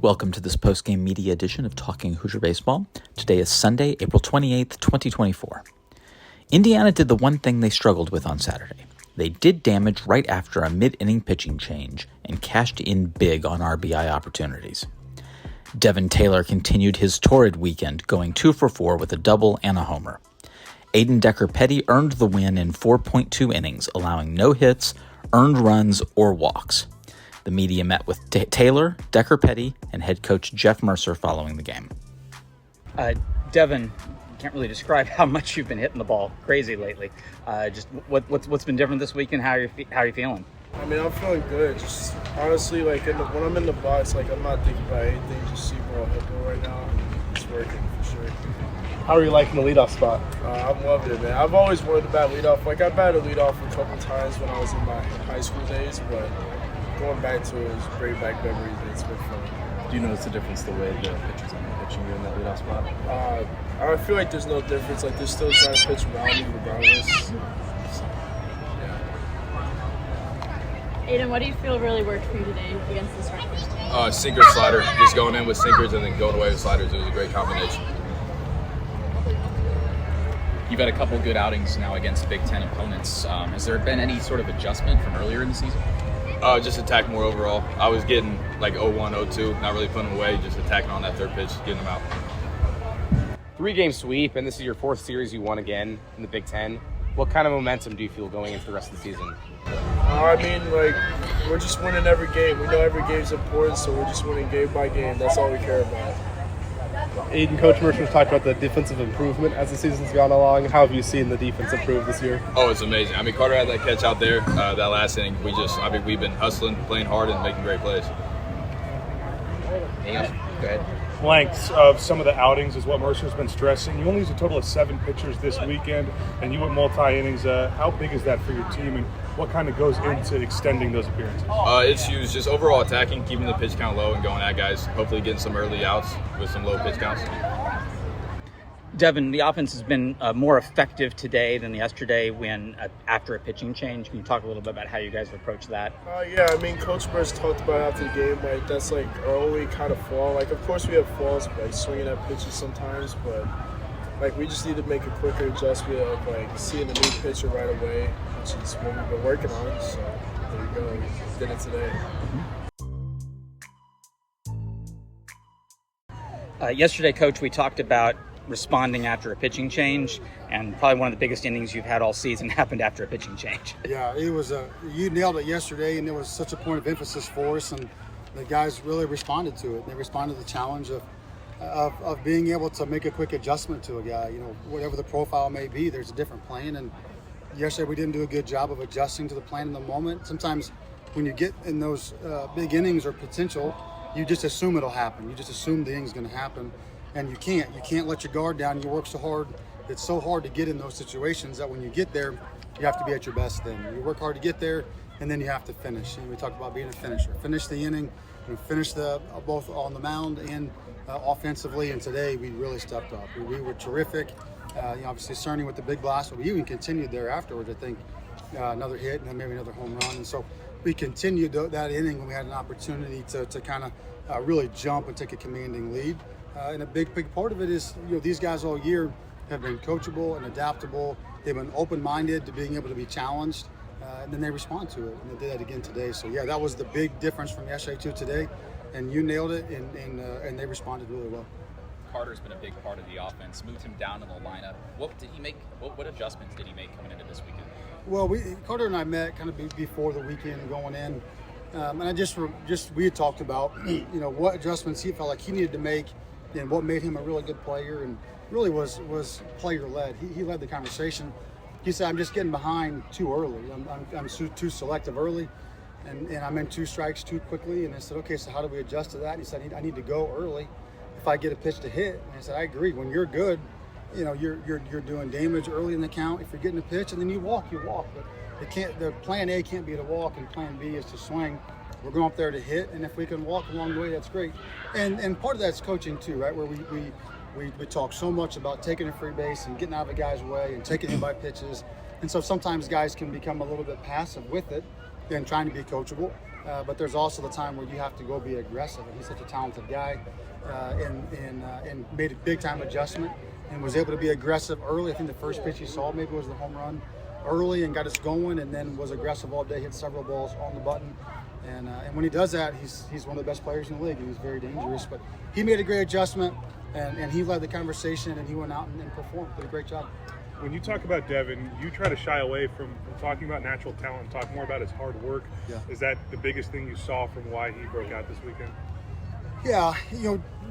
Welcome to this postgame media edition of Talking Hoosier Baseball. Today is Sunday, April 28th, 2024. Indiana did the one thing they struggled with on Saturday. They did damage right after a mid-inning pitching change and cashed in big on RBI opportunities. Devin Taylor continued his torrid weekend, going 2 for 4 with a double and a homer. Aydan Decker-Petty earned the win in 4.2 innings, allowing no hits, earned runs, or walks. The media met with Taylor, Decker-Petty, and head coach Jeff Mercer following the game. Devin, can't really describe how much you've been hitting the ball crazy lately. Just what's been different this weekend? How are you feeling? I mean, I'm feeling good. Just honestly, like when I'm in the box, like I'm not thinking about anything. Just see ball, hit ball right now. It's working for sure. How are you liking the leadoff spot? I'm loving it, man. I've always wanted to bat leadoff. Like I batted leadoff a couple times when I was in my high school days, but going back to it was great back memories. It's been fun. Do you notice the difference the way the pitchers are pitching you in that leadoff spot? I feel like there's no difference. Like they're still trying to pitch around me regardless. Aydan, what do you feel really worked for you today against this Rutgers team? Sinker, slider. Just going in with sinkers and then going away with sliders. It was a great combination. You've had a couple good outings now against Big Ten opponents. Has there been any sort of adjustment from earlier in the season? Just attack more overall. I was getting like 0-1, 0-2, not really putting them away, just attacking on that third pitch, getting them out. 3-game sweep, and this is your fourth series you won again in the Big Ten. What kind of momentum do you feel going into the rest of the season? I mean, like, we're just winning every game. We know every game's important, so we're just winning game by game. That's all we care about. Aydan, Coach Mercer has talked about the defensive improvement as the season's gone along. How have you seen the defense improve this year? Oh, it's amazing. I mean, Carter had that catch out there, that last inning. We've been hustling, playing hard, and making great plays. Go ahead. Lengths of some of the outings is what Mercer's been stressing. You only used a total of 7 pitchers this weekend, and you went multi-innings. How big is that for your team, and what kind of goes into extending those appearances? It's huge. Just overall attacking, keeping the pitch count low and going at guys. Hopefully getting some early outs with some low pitch counts. Devin, the offense has been more effective today than yesterday when after a pitching change. Can you talk a little bit about how you guys approach that? Yeah, I mean, Coach Mercer talked about after the game, like, that's, like, our only kind of flaw. Like, of course we have flaws, like, swinging at pitches sometimes, but, like, we just need to make a quicker adjustment of, like, seeing a new pitcher right away, which is what we've been working on. So, there you go. We did it today. Yesterday, Coach, we talked about responding after a pitching change, and probably one of the biggest innings you've had all season happened after a pitching change. Yeah, it was you nailed it yesterday, and it was such a point of emphasis for us, and the guys really responded to it. They responded to the challenge of being able to make a quick adjustment to a guy. You know, whatever the profile may be, there's a different plan, and yesterday we didn't do a good job of adjusting to the plan in the moment. Sometimes when you get in those big innings or potential, you just assume it'll happen. You just assume the inning's going to happen. And you can't let your guard down. You work so hard. It's so hard to get in those situations that when you get there, you have to be at your best then. You work hard to get there, and then you have to finish. And we talked about being a finisher. Finish the inning, finish both on the mound and offensively. And today we really stepped up. We were terrific. Obviously Cerny with the big blast, but we even continued there afterwards. I think another hit and then maybe another home run. And so we continued that inning when we had an opportunity to kind of really jump and take a commanding lead. And a big part of it is, these guys all year have been coachable and adaptable. They've been open-minded to being able to be challenged, and then they respond to it. And they did that again today. So, yeah, that was the big difference from yesterday to today. And you nailed it, and they responded really well. Carter's been a big part of the offense. Moved him down in the lineup. What did he make? What adjustments did he make coming into this weekend? Well, Carter and I met kind of before the weekend going in, and we had talked about what adjustments he felt like he needed to make. And what made him a really good player, and really was player-led. He led the conversation. He said, "I'm just getting behind too early. I'm too selective early, and I'm in 2 strikes too quickly." And I said, "Okay, so how do we adjust to that?" And he said, "I need to go early if I get a pitch to hit." And I said, "I agree. When you're good, you're doing damage early in the count. If you're getting a pitch and then you walk, you walk. But the plan A can't be to walk, and plan B is to swing. We're going up there to hit, and if we can walk along the way, that's great." And part of that's coaching too, right? Where we talk so much about taking a free base and getting out of a guy's way and taking him by pitches. And so sometimes guys can become a little bit passive with it and trying to be coachable. but there's also the time where you have to go be aggressive. And he's such a talented guy, and made a big time adjustment and was able to be aggressive early. I think the first pitch he saw maybe was the home run early and got us going, and then was aggressive all day, hit several balls on the button. And when he does that, he's one of the best players in the league, and he's very dangerous. But he made a great adjustment, and he led the conversation, and he went out and performed. Did a great job. When you talk about Devin, you try to shy away from talking about natural talent and talk more about his hard work. Yeah. Is that the biggest thing you saw from why he broke out this weekend? Yeah,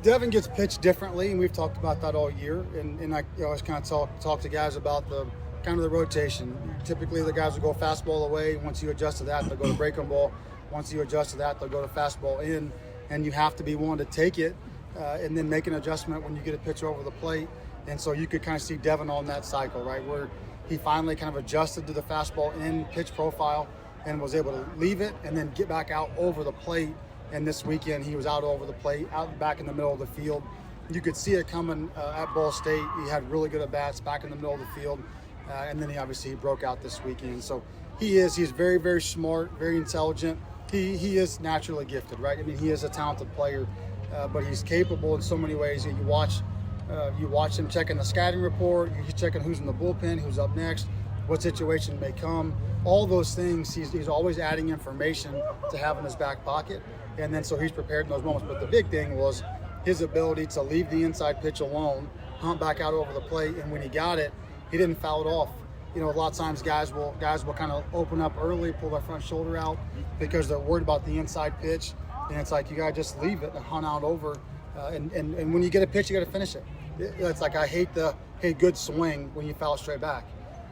Devin gets pitched differently, and we've talked about that all year. And I always kind of talk to guys about the rotation. Typically, the guys will go fastball away. Once you adjust to that, they'll go to breaking ball. Once you adjust to that, they'll go to fastball in, and you have to be willing to take it and then make an adjustment when you get a pitch over the plate. And so you could kind of see Devin on that cycle, right, where he finally kind of adjusted to the fastball in pitch profile and was able to leave it and then get back out over the plate. And this weekend, he was out over the plate, out back in the middle of the field. You could see it coming at Ball State. He had really good at-bats back in the middle of the field. And then he broke out this weekend. So he's very, very smart, very intelligent. He is naturally gifted, right? I mean, he is a talented player, but he's capable in so many ways. You watch him checking the scouting report, he's checking who's in the bullpen, who's up next, what situation may come. All those things, he's always adding information to have in his back pocket. And then so he's prepared in those moments. But the big thing was his ability to leave the inside pitch alone, hunt back out over the plate, and when he got it, he didn't foul it off. A lot of times guys will kind of open up early, pull their front shoulder out because they're worried about the inside pitch, and it's like you gotta just leave it and hunt out over. And when you get a pitch, you gotta finish it. It's like I hate the good swing when you foul straight back.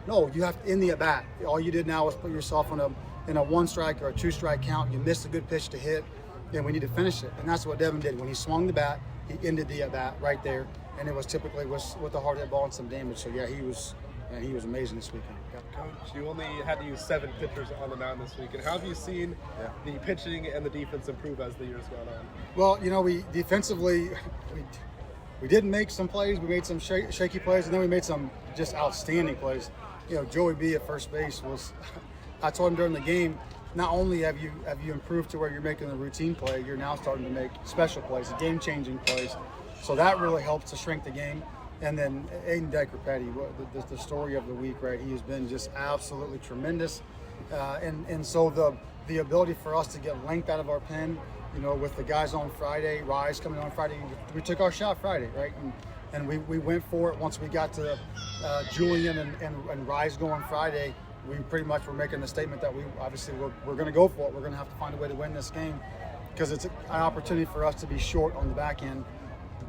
No, you have to in the at bat. All you did now was put yourself in a 1 strike or a 2 strike count. You missed a good pitch to hit, and we need to finish it. And that's what Devin did when he swung the bat. He ended the at bat right there, and it was typically with a hard hit ball and some damage. So yeah, he was amazing this weekend. Coach, you only had to use 7 pitchers on the mound this week, and how have you seen the pitching and the defense improve as the year's gone on? Well, we defensively, we did make some plays. We made some shaky plays, and then we made some just outstanding plays. Joey B at first base was. I told him during the game, not only have you improved to where you're making a routine play, you're now starting to make special plays, game-changing plays. So that really helps to shrink the game. And then Aydan Decker-Petty, the story of the week, right? He has been just absolutely tremendous. And so the ability for us to get length out of our pen, with the guys on Friday, Rise coming on Friday, we took our shot Friday, right? And we went for it once we got to Julian and Rise going Friday. We pretty much were making the statement that we're going to go for it. We're going to have to find a way to win this game because it's an opportunity for us to be short on the back end.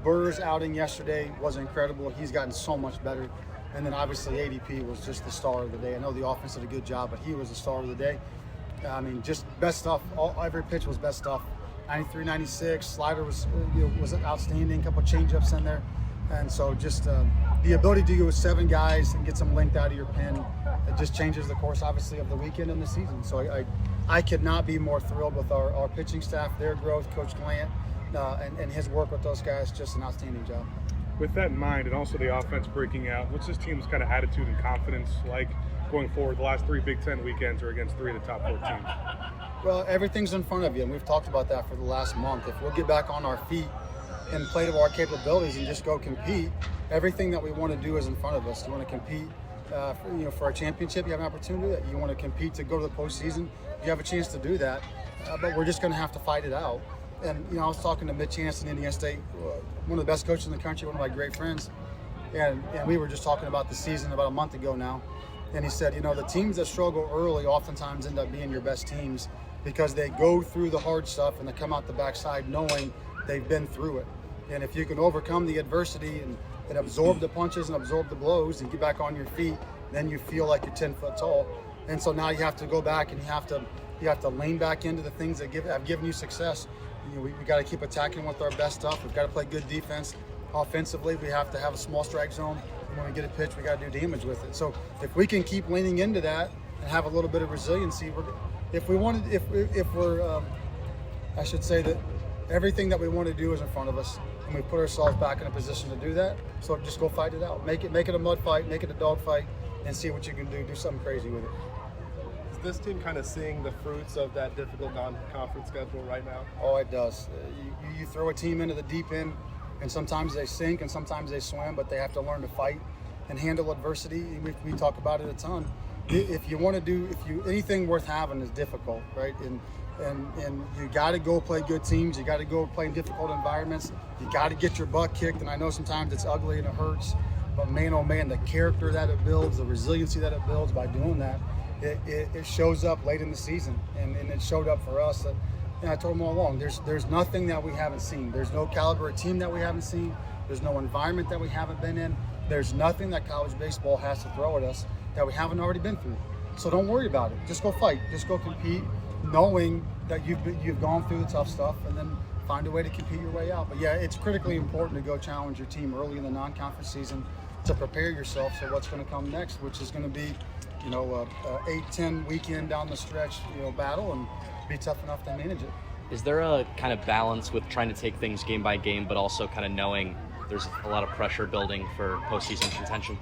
Burr's outing yesterday was incredible. He's gotten so much better. And then obviously ADP was just the star of the day. I know the offense did a good job, but he was the star of the day. I mean, just best stuff. Every pitch was best stuff. 93, 96. Slider was outstanding. A couple of change-ups in there. And so just the ability to go with 7 guys and get some length out of your pen, it just changes the course, obviously, of the weekend and the season. So I could not be more thrilled with our pitching staff, their growth, Coach Glant, and his work with those guys, just an outstanding job. With that in mind, and also the offense breaking out, what's this team's kind of attitude and confidence like going forward? The last 3 Big Ten weekends are against 3 of the top 4 teams. Well, everything's in front of you, and we've talked about that for the last month. If we'll get back on our feet and play to our capabilities and just go compete, everything that we want to do is in front of us. You want to compete for a championship, you have an opportunity to do that. You want to compete to go to the postseason, you have a chance to do that. But we're just going to have to fight it out. And, I was talking to Mitch Hanson in Indiana State, one of the best coaches in the country, one of my great friends. And we were just talking about the season about a month ago now. And he said, the teams that struggle early oftentimes end up being your best teams because they go through the hard stuff and they come out the backside knowing they've been through it. And if you can overcome the adversity and absorb the punches and absorb the blows and get back on your feet, then you feel like you're 10 foot tall. And so now you have to go back and you have to lean back into the things that have given you success. We got to keep attacking with our best stuff. We've got to play good defense. Offensively, we have to have a small strike zone. And when we get a pitch, we got to do damage with it. So if we can keep leaning into that and have a little bit of resiliency, I should say that everything that we want to do is in front of us, and we put ourselves back in a position to do that. So just go fight it out. Make it a mud fight, make it a dog fight, and see what you can do. Do something crazy with it. this team kind of seeing the fruits of that difficult non-conference schedule right now? Oh, it does. You throw a team into the deep end, and sometimes they sink and sometimes they swim, but they have to learn to fight and handle adversity. We talk about it a ton. If you want to do, anything worth having is difficult, right? And you got to go play good teams. You got to go play in difficult environments. You got to get your butt kicked. And I know sometimes it's ugly and it hurts, but man, oh man, the character that it builds, the resiliency that it builds by doing that, it shows up late in the season. And it showed up for us. That, I told them all along, there's nothing that we haven't seen. There's no caliber of team that we haven't seen. There's no environment that we haven't been in. There's nothing that college baseball has to throw at us that we haven't already been through. So don't worry about it. Just go fight. Just go compete, knowing that you've gone through the tough stuff, and then find a way to compete your way out. But yeah, it's critically important to go challenge your team early in the non-conference season to prepare yourself for what's going to come next, which is going to be, a 8-10 weekend down the stretch, battle, and be tough enough to manage it. Is there a kind of balance with trying to take things game by game, but also kind of knowing there's a lot of pressure building for postseason contention?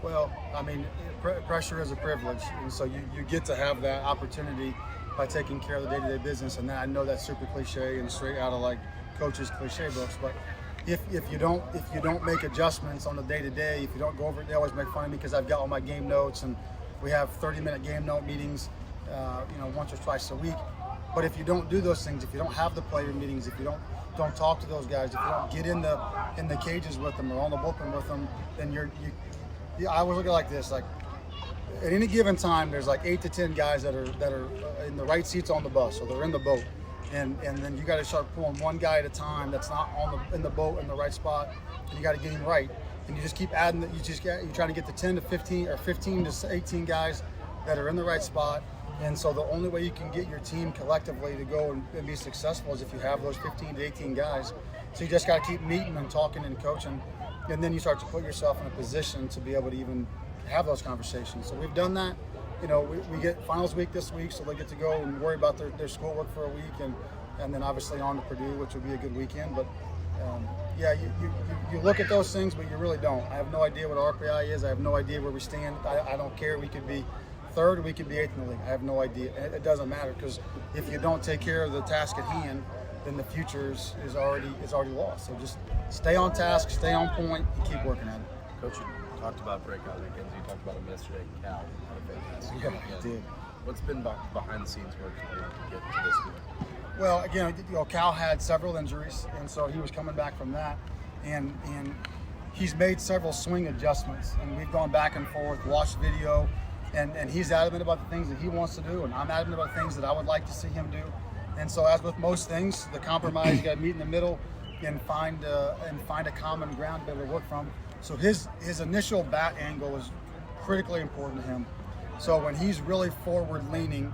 Well, I mean, pressure is a privilege, and so you get to have that opportunity by taking care of the day-to-day business. And I know that's super cliche and straight out of like coaches' cliche books, but if you don't make adjustments on the day-to-day, if you don't go over it, they always make fun of me because I've got all my game notes, and we have 30-minute game note meetings, once or twice a week. But if you don't do those things, if you don't have the player meetings, if you don't talk to those guys, if you don't get in the cages with them or on the bullpen with them, then I always look at it like this: like at any given time, there's like 8 to 10 guys that are in the right seats on the bus, so they're in the boat, and then you got to start pulling one guy at a time that's not in the boat in the right spot, and you got to get him right, and you just keep adding. You're trying to get the 10 to 15 or 15 to 18 guys that are in the right spot. And so the only way you can get your team collectively to go and be successful is if you have those 15 to 18 guys. So you just got to keep meeting and talking and coaching, and then you start to put yourself in a position to be able to even have those conversations. So we've done that. We get finals week this week, so they get to go and worry about their schoolwork for a week, and then obviously on to Purdue, which will be a good weekend. But you look at those things, but you really don't. I have no idea what RPI is. I have no idea where we stand. I don't care. We could be third, or we could be eighth in the league. I have no idea. It doesn't matter, because if you don't take care of the task at hand, then the future is already lost. So just stay on task, stay on point, and keep working at it. Coach, you talked about breakout weekends. You talked about them yesterday. Cal had a fantastic weekend. I did. What's been behind the scenes work to get to this week? Well, again, Cal had several injuries, and so he was coming back from that, and he's made several swing adjustments, and we've gone back and forth, watched video. And he's adamant about the things that he wants to do, and I'm adamant about things that I would like to see him do. And so, as with most things, the compromise, you got to meet in the middle and find a common ground to be able to work from. So his initial bat angle is critically important to him. So when he's really forward leaning,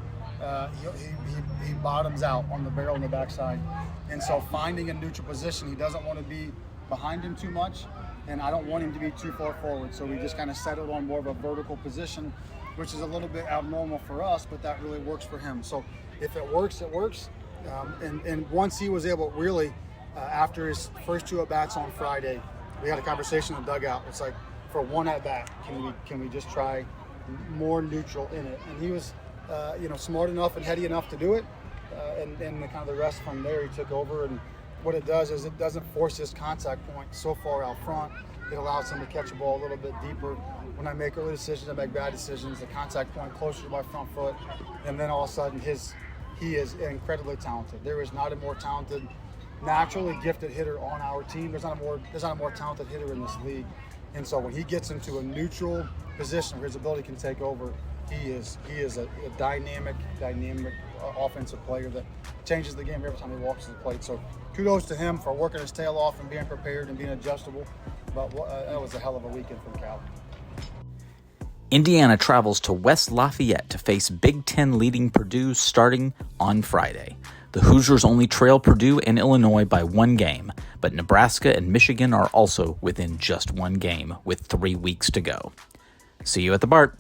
he bottoms out on the barrel on the backside. And so finding a neutral position, he doesn't want to be behind him too much, and I don't want him to be too far forward. So we just kind of settled on more of a vertical position, which is a little bit abnormal for us, but that really works for him. So if it works, it works. And once he was able, really, after his first 2 at-bats on Friday, we had a conversation in the dugout. It's like, for 1 at-bat, can we just try more neutral in it? And he was, smart enough and heady enough to do it. And the kind of the rest from there, he took over. And what it does is it doesn't force his contact point so far out front. It allows him to catch the ball a little bit deeper. When I make early decisions, I make bad decisions. The contact point closer to my front foot, and then all of a sudden, he is incredibly talented. There is not a more talented, naturally gifted hitter on our team. There's not a more talented hitter in this league. And so when he gets into a neutral position where his ability can take over, he is a dynamic offensive player that changes the game every time he walks to the plate. So kudos to him for working his tail off and being prepared and being adjustable. But that was a hell of a weekend for Cal. Indiana travels to West Lafayette to face Big Ten leading Purdue starting on Friday. The Hoosiers only trail Purdue and Illinois by 1 game, but Nebraska and Michigan are also within just 1 game with 3 weeks to go. See you at the BART.